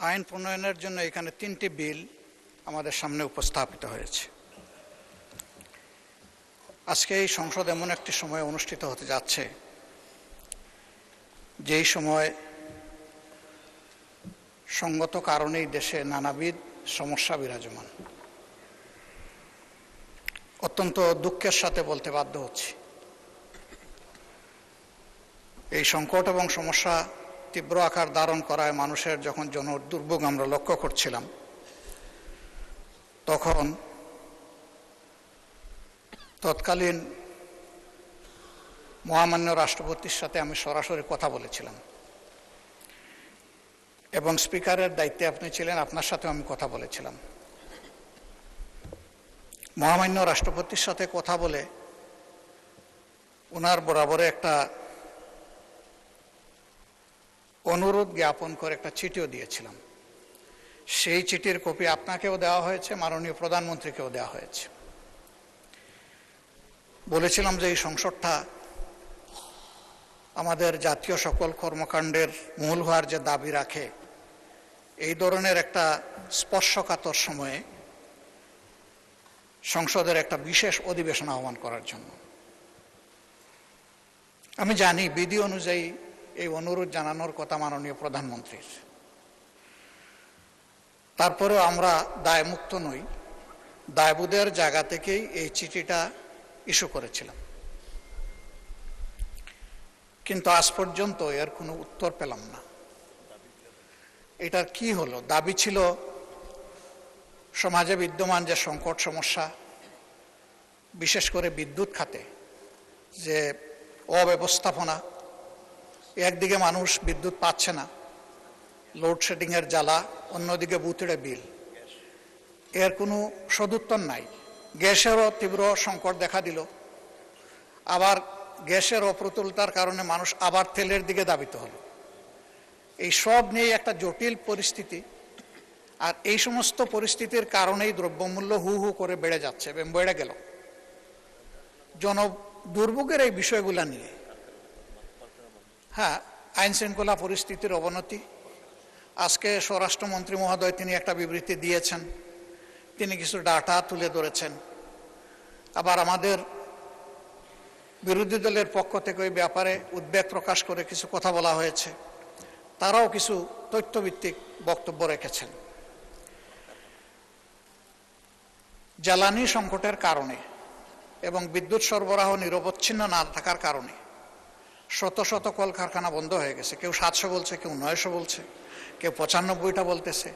আইন প্রণয়নের জন্য এখানে 3টি বিল আমাদের সামনে উপস্থাপিত হয়েছে। আজকে এই সংসদ এমন একটি সময় অনুষ্ঠিত হতে যাচ্ছে যেই সময় সঙ্গত কারণেই দেশে নানাবিধ সমস্যা বিরাজমান। অত্যন্ত দুঃখের সাথে বলতে বাধ্য হচ্ছি, এই সংকট এবং সমস্যা তীব্র আকার ধারণ করায় মানুষের যখন দুর্ভোগ আমরা লক্ষ্য করছিলাম, তখন তৎকালীন মহামান্য রাষ্ট্রপতির সাথে আমি সরাসরি কথা বলেছিলাম এবং স্পিকারের দায়িত্বে আপনি ছিলেন, আপনার সাথেও আমি কথা বলেছিলাম। মহামান্য রাষ্ট্রপতির সাথে কথা বলে ওনার বরাবরে একটা অনুরোধ জ্ঞাপন করে একটা চিঠিও দিয়েছিলাম। সেই চিঠির কপি আপনাকেও দেওয়া হয়েছে, মাননীয় প্রধানমন্ত্রীকেও দেওয়া হয়েছে। বলেছিলাম যে এই সংসদটা আমাদের জাতীয় সকল কর্মকাণ্ডের মূল হওয়ার যে দাবি রাখে, এই ধরনের একটা স্পর্শকাতর সময়ে সংসদের একটা বিশেষ অধিবেশন আহ্বান করার জন্য। আমি জানি বিধি অনুযায়ী এই অনুরোধ জানানোর কথা মাননীয় প্রধানমন্ত্রীর, তারপরেও আমরা দায়মুক্ত নই, দায়বোধের জায়গা থেকেই এই চিঠিটা ইস্যু করেছিলাম। কিন্তু আজ পর্যন্ত এর কোনো উত্তর পেলাম না। এটার কি হলো? দাবি ছিল সমাজে বিদ্যমান যে সংকট সমস্যা, বিশেষ করে বিদ্যুৎ খাতে যে অব্যবস্থাপনা, একদিকে মানুষ বিদ্যুৎ পাচ্ছে না, লোডশেডিংয়ের জ্বালা, অন্যদিকে বুথড়ে বিল, এর কোনো সদুত্তর নাই। গ্যাসেরও তীব্র সংকট দেখা দিল, আবার গ্যাসের অপ্রতুলতার কারণে মানুষ আবার তেলের দিকে ধাবিত হলো। এই সব নিয়ে একটা জটিল পরিস্থিতি, আর এই সমস্ত পরিস্থিতির কারণেই দ্রব্যমূল্য হু হু করে বেড়ে যাচ্ছে এবং বেড়ে গেল। দুর্ভোগের এই বিষয়গুলো নিয়ে আইন শৃঙ্খলা পরিস্থিতির অবনতি, আজকে স্বরাষ্ট্রমন্ত্রী মহোদয় তিনি একটা বিবৃতি দিয়েছেন, তিনি কিছু ডাটা তুলে ধরেছেন। আবার আমাদের বিরোধী দলের পক্ষ থেকে ওই ব্যাপারে উদ্বেগ প্রকাশ করে কিছু কথা বলা হয়েছে, তারাও কিছু তথ্যভিত্তিক বক্তব্য রেখেছেন। জ্বালানি সংকটের কারণে এবং বিদ্যুৎ সরবরাহ নিরবচ্ছিন্ন না থাকার কারণে শত শত কলকারখানা বন্ধ হয়ে গেছে। কেউ 700 বলছে, কেউ 900 বলছে, কেউ 95টা বলতেছে,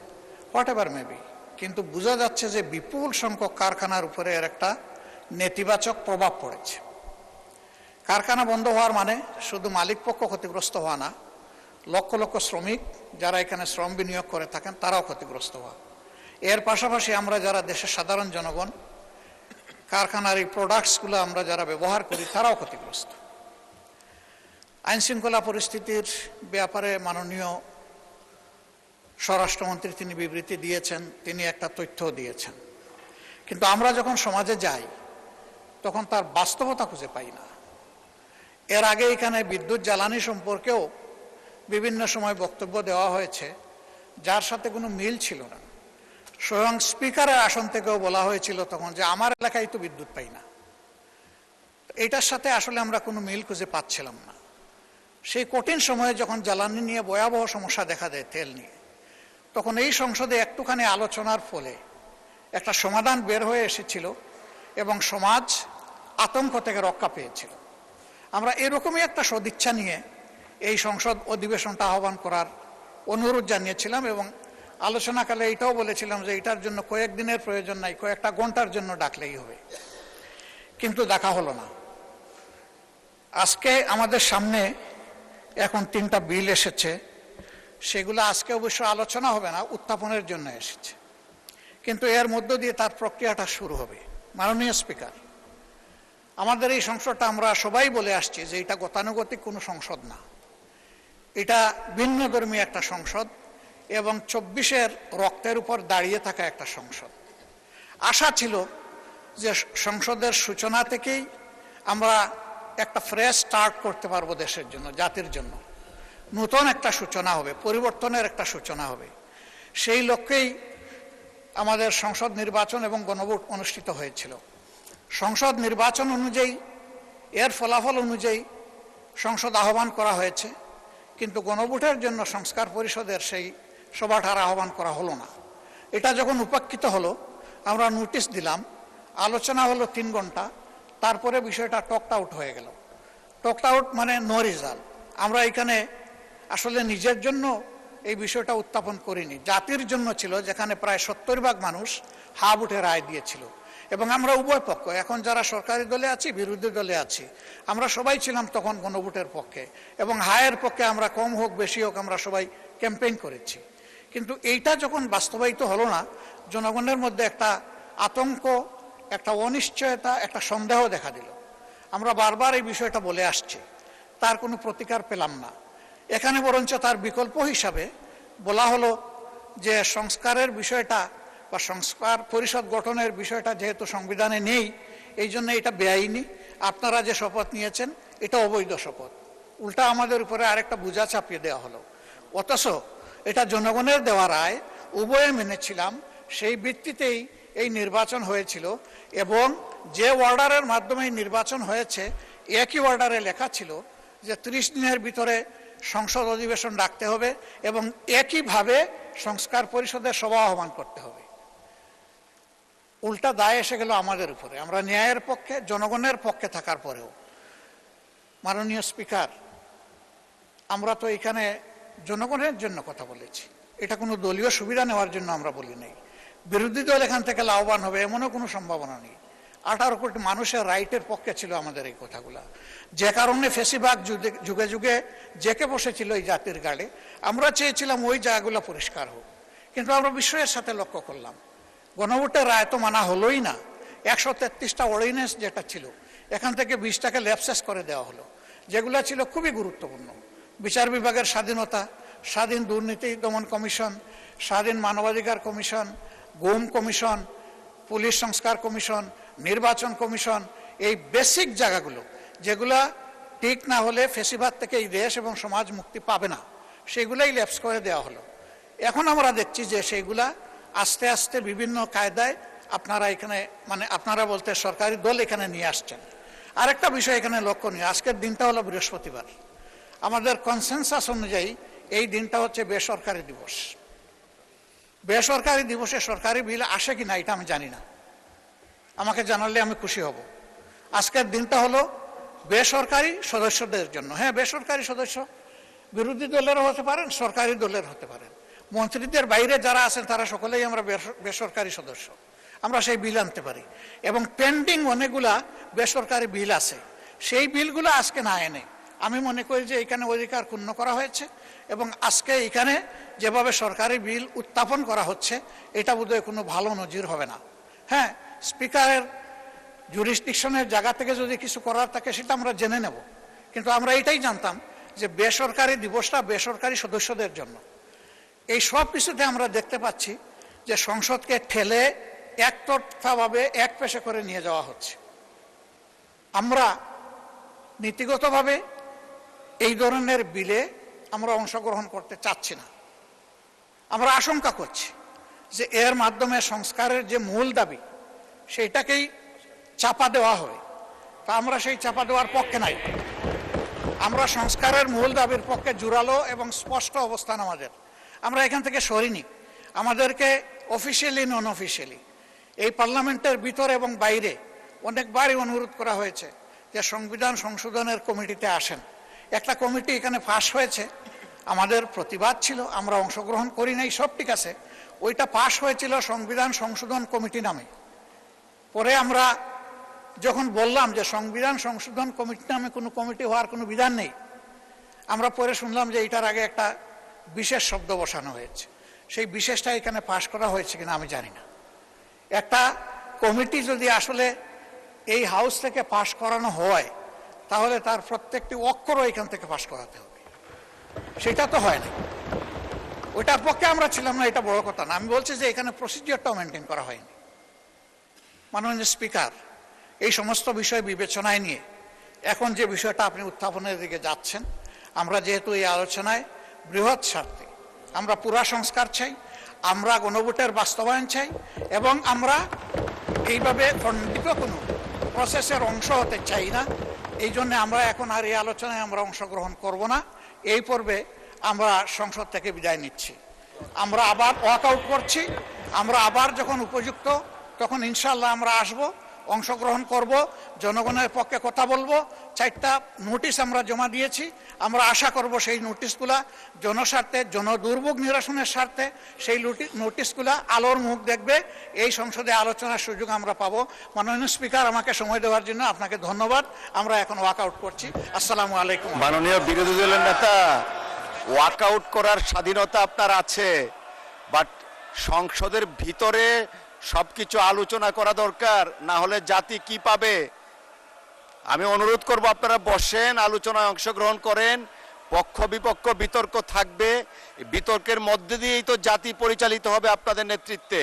হোয়াট এভার মেবি। কিন্তু বোঝা যাচ্ছে যে বিপুল সংখ্যক কারখানার উপরে এর একটা নেতিবাচক প্রভাব পড়েছে। কারখানা বন্ধ হওয়ার মানে শুধু মালিক পক্ষ ক্ষতিগ্রস্ত হওয়া না, লক্ষ লক্ষ শ্রমিক যারা এখানে শ্রম বিনিয়োগ করে থাকেন তারাও ক্ষতিগ্রস্ত হওয়া। এর পাশাপাশি আমরা যারা দেশের সাধারণ জনগণ, কারখানার এই প্রোডাক্টসগুলো আমরা যারা ব্যবহার করি, তারাও ক্ষতিগ্রস্ত। আইন শৃঙ্খলা পরিস্থিতির ব্যাপারে মাননীয় স্বরাষ্ট্রমন্ত্রী তিনি বিবৃতি দিয়েছেন, তিনি একটা তথ্য দিয়েছেন, কিন্তু আমরা যখন সমাজে যাই তখন তার বাস্তবতা খুঁজে পাই না। এর আগে এখানে বিদ্যুৎ জ্বালানি সম্পর্কেও বিভিন্ন সময় বক্তব্য দেওয়া হয়েছে যার সাথে কোনো মিল ছিল না। স্বয়ং স্পিকারের আসন থেকেও বলা হয়েছিল তখন যে আমার এলাকায় তো বিদ্যুৎ পাই না। এটার সাথে আসলে আমরা কোনো মিল খুঁজে পাচ্ছিলাম না। সেই কঠিন সময়ে যখন জ্বালানি নিয়ে ভয়াবহ সমস্যা দেখা দেয়, তেল নিয়ে, তখন এই সংসদে একটুখানি আলোচনার ফলে একটা সমাধান বের হয়ে এসেছিল এবং সমাজ আতঙ্ক থেকে রক্ষা পেয়েছিল। আমরা এরকমই একটা সদিচ্ছা নিয়ে এই সংসদ অধিবেশনটা আহ্বান করার অনুরোধ জানিয়েছিলাম এবং আলোচনাকালে এটাও বলেছিলাম যে এটার জন্য কয়েকদিনের প্রয়োজন নাই, কয়েকটা ঘন্টার জন্য ডাকলেই হবে। কিন্তু দেখা হলো না। আজকে আমাদের সামনে এখন 3টা বিল এসেছে, সেগুলো আজকে অবশ্য আলোচনা হবে না, উত্থাপনের জন্য এসেছে, কিন্তু এর মধ্য দিয়ে তার প্রক্রিয়াটা শুরু হবে। মাননীয় স্পিকার, আমাদের এই সংসদটা আমরা সবাই বলে আসছি যে এটা গতানুগতিক কোনো সংসদ না, এটা ভিন্নধর্মী একটা সংসদ এবং 24-এর রক্তের উপর দাঁড়িয়ে থাকা একটা সংসদ। আশা ছিল যে সংসদের সূচনা থেকেই আমরা একটা ফ্রেশ স্টার্ট করতে পারবো, দেশের জন্য, জাতির জন্য নতুন একটা সূচনা হবে, পরিবর্তনের একটা সূচনা হবে। সেই লক্ষ্যেই আমাদের সংসদ নির্বাচন এবং গণভোট অনুষ্ঠিত হয়েছিল। সংসদ নির্বাচন অনুযায়ী এর ফলাফল অনুযায়ী সংসদ আহ্বান করা হয়েছে, কিন্তু গণভোটের জন্য সংস্কার পরিষদের সেই সভাটার আহ্বান করা হলো না। এটা যখন উপেক্ষিত হলো, আমরা নোটিশ দিলাম, আলোচনা হলো 3 ঘন্টা, তারপরে বিষয়টা টকড আউট হয়ে গেল। টকড আউট মানে নো রেজাল্ট। আমরা এখানে আসলে নিজের জন্য এই বিষয়টা উত্থাপন করিনি, জাতির জন্য ছিল, যেখানে প্রায় 70% মানুষ হা ভোটে রায় দিয়েছিল। এবং আমরা উভয় পক্ষ, এখন যারা সরকারি দলে আছি, বিরোধী দলে আছি, আমরা সবাই ছিলাম তখন গণভোটের পক্ষে, এবং হায়ের পক্ষে আমরা কম হোক বেশি হোক আমরা সবাই ক্যাম্পেইন করেছি। কিন্তু এইটা যখন বাস্তবায়িত হলো না, জনগণের মধ্যে একটা আতঙ্ক, একটা অনিশ্চয়তা, একটা সন্দেহ দেখা দিল। আমরা বারবার এই বিষয়টা বলে আসছি, তার কোনো প্রতিকার পেলাম না। এখানে বরঞ্চ তার বিকল্প হিসাবে বলা হলো যে সংস্কারের বিষয়টা বা সংস্কার পরিষদ গঠনের বিষয়টা যেহেতু সংবিধানে নেই, এই জন্য এটা বেআইনি, আপনারা যে শপথ নিয়েছেন এটা অবৈধ শপথ। উল্টা আমাদের উপরে আরেকটা বোঝা চাপিয়ে দেওয়া হলো। অথচ এটা জনগণের দেওয়া রায়, উভয়ে মেনেছিলাম, সেই ভিত্তিতেই এই নির্বাচন হয়েছিল। এবং যে অর্ডারের মাধ্যমে নির্বাচন হয়েছে, একই অর্ডারে লেখা ছিল যে 30 দিনের ভিতরে সংসদ অধিবেশন ডাকতে হবে এবং একইভাবে সংস্কার পরিষদের সভা আহ্বান করতে হবে। উল্টা দায় এসে গেল আমাদের উপরে। আমরা ন্যায়ের পক্ষে, জনগণের পক্ষে থাকার পরেও, মাননীয় স্পিকার, আমরা তো এখানে জনগণের জন্য কথা বলেছি, এটা কোনো দলীয় সুবিধা নেওয়ার জন্য আমরা বলি নাই। বিরোধী দল এখান থেকে লাভবান হবে এমনও কোনো সম্ভাবনা নেই। 18 কোটি মানুষের রাইটের পক্ষে ছিল আমাদের এই কথাগুলা, যে কারণে ফেসিবাদ যুগে যুগে জেকে বসেছিল এই জাতির গাড়ে। আমরা চেয়েছিলাম ওই জায়গাগুলো পরিষ্কার হোক, কিন্তু আমরা বিস্ময়ের সাথে লক্ষ্য করলাম গণভোটের রায় তো মানা হলোই না। 133টা অর্ডিন্যান্স যেটা ছিল, এখান থেকে 20টাকে ল্যাপসেস করে দেওয়া হলো, যেগুলো ছিল খুবই গুরুত্বপূর্ণ। বিচার বিভাগের স্বাধীনতা, স্বাধীন দুর্নীতি দমন কমিশন, স্বাধীন মানবাধিকার কমিশন, গুম কমিশন, পুলিশ সংস্কার কমিশন, নির্বাচন কমিশন, এই বেসিক জায়গাগুলো যেগুলা ঠিক না হলে ফেসিবাদ থেকে এই দেশ এবং সমাজ মুক্তি পাবে না, সেগুলাই ল্যাপস করে দেওয়া হলো। এখন আমরা দেখছি যে সেইগুলা আস্তে আস্তে বিভিন্ন কায়দায় আপনারা এখানে, মানে আপনারা বলতে সরকারি দল এখানে নিয়ে আসছেন। আরেকটা বিষয় এখানে লক্ষণীয়, আজকের দিনটা হলো বৃহস্পতিবার। আমাদের কনসেনসাস অনুযায়ী এই দিনটা হচ্ছে বেসরকারি দিবস। বেসরকারি দিবসে সরকারি বিল আসে কি না এটা আমি জানি না, আমাকে জানালে আমি খুশি হব। আজকের দিনটা হলো বেসরকারি সদস্যদের জন্য। হ্যাঁ, বেসরকারি সদস্য বিরোধী দলেরও হতে পারেন, সরকারি দলের হতে পারেন, মন্ত্রীদের বাইরে যারা আছেন তারা সকলেই আমরা বেসরকারি সদস্য। আমরা সেই বিল আনতে পারি, এবং পেন্ডিং অনেকগুলা বেসরকারি বিল আছে, সেই বিলগুলো আজকে না এনে আমি মনে করি যে এখানে অধিকার ক্ষুণ্ণ করা হয়েছে। এবং আজকে এখানে যেভাবে সরকারি বিল উত্থাপন করা হচ্ছে, এটা বোধহয় কোনো ভালো নজির হবে না। হ্যাঁ, স্পিকারের জুরিসডিকশনের জায়গা থেকে যদি কিছু করার থাকে সেটা আমরা জেনে নেব, কিন্তু আমরা এটাই জানতাম যে বেসরকারি দিবসটা বেসরকারি সদস্যদের জন্য। এই সব কিছুতে আমরা দেখতে পাচ্ছি যে সংসদকে ঠেলে একতরফাভাবে এক পেশে করে নিয়ে যাওয়া হচ্ছে। আমরা নীতিগতভাবে এই ধরনের বিলে আমরা অংশগ্রহণ করতে চাচ্ছি না। আমরা আশঙ্কা করছি যে এর মাধ্যমে সংস্কারের যে মূল দাবি সেইটাকেই চাপা দেওয়া হয়। তা আমরা সেই চাপা দেওয়ার পক্ষে নাই। আমরা সংস্কারের মূল দাবির পক্ষে জোরালো এবং স্পষ্ট অবস্থান আমাদের। আমরা এখান থেকে সরিনি। আমাদেরকে অফিসিয়ালি নন অফিসিয়ালি এই পার্লামেন্টের ভিতরে এবং বাইরে অনেকবারই অনুরোধ করা হয়েছে যে সংবিধান সংশোধনের কমিটিতে আসেন। একটা কমিটি এখানে পাশ হয়েছে, আমাদের প্রতিবাদ ছিল, আমরা অংশগ্রহণ করি নাই, সব ঠিক আছে। ওইটা পাশ হয়েছিল সংবিধান সংশোধন কমিটি নামে। পরে আমরা যখন বললাম যে সংবিধান সংশোধন কমিটি নামে কোনো কমিটি হওয়ার কোনো বিধান নেই, আমরা পরে শুনলাম যে এটার আগে একটা বিশেষ শব্দ বসানো হয়েছে। সেই বিশেষটা এখানে পাশ করা হয়েছে কিনা আমি জানি না। একটা কমিটি যদি আসলে এই হাউস থেকে পাশ করানো হয়, তাহলে তার প্রত্যেকটি অক্ষরও এখান থেকে পাশ করাতে হবে। সেটা তো হয় না, ওইটার পক্ষে আমরা ছিলাম না, এটা বড় কথা না। আমি বলছি যে এখানে প্রসিডিওরটাও মেনটেন করা হয়নি। মাননীয় স্পিকার, এই সমস্ত বিষয় বিবেচনায় নিয়ে এখন যে বিষয়টা আপনি উত্থাপনের দিকে যাচ্ছেন, আমরা যেহেতু এই আলোচনায় বৃহৎ স্বার্থে আমরা পুরা সংস্কার চাই, আমরা গণভোটের বাস্তবায়ন চাই এবং আমরা এইভাবে খণ্ডিত কোনো প্রসেসের অংশ হতে চাই না। এই জন্য আমরা এখন আর এই আলোচনায় আমরা অংশগ্রহণ করব না। এই পর্বে আমরা সংসদ থেকে বিদায় নিচ্ছি। আমরা আবার ওয়াকআউট করছি। আমরা আবার যখন উপযুক্ত তখন ইনশাআল্লাহ আমরা আসব, অংশগ্রহণ করব, জনগণের পক্ষে কথা বলবো। 4টা নোটিশ আমরা জমা দিয়েছি। আমরা আশা করব সেই নোটিশগুলা জনস্বার্থে, জনদুর্ভোগ নিরসনের স্বার্থে সেই নোটিশগুলা আলোর মুখ দেখবে। এই সংসদে আলোচনার সুযোগ আমরা পাবো। মাননীয় স্পিকার, আমাকে সময় দেওয়ার জন্য আপনাকে ধন্যবাদ। আমরা এখন ওয়াকআউট করছি। আসসালামু আলাইকুম। মাননীয় বিরোধী দলের নেতা, ওয়াকআউট করার স্বাধীনতা আপনার আছে, বাট সংসদের ভিতরে সবকিছু আলোচনা করা দরকার, না হলে জাতি কি পাবে? আমি অনুরোধ করব আপনারা বসেন, আলোচনায় অংশগ্রহণ করেন। পক্ষ বিপক্ষ বিতর্ক থাকবে, বিতর্কের মধ্যে দিয়েই তো জাতি পরিচালিত হবে আপনাদের নেতৃত্বে।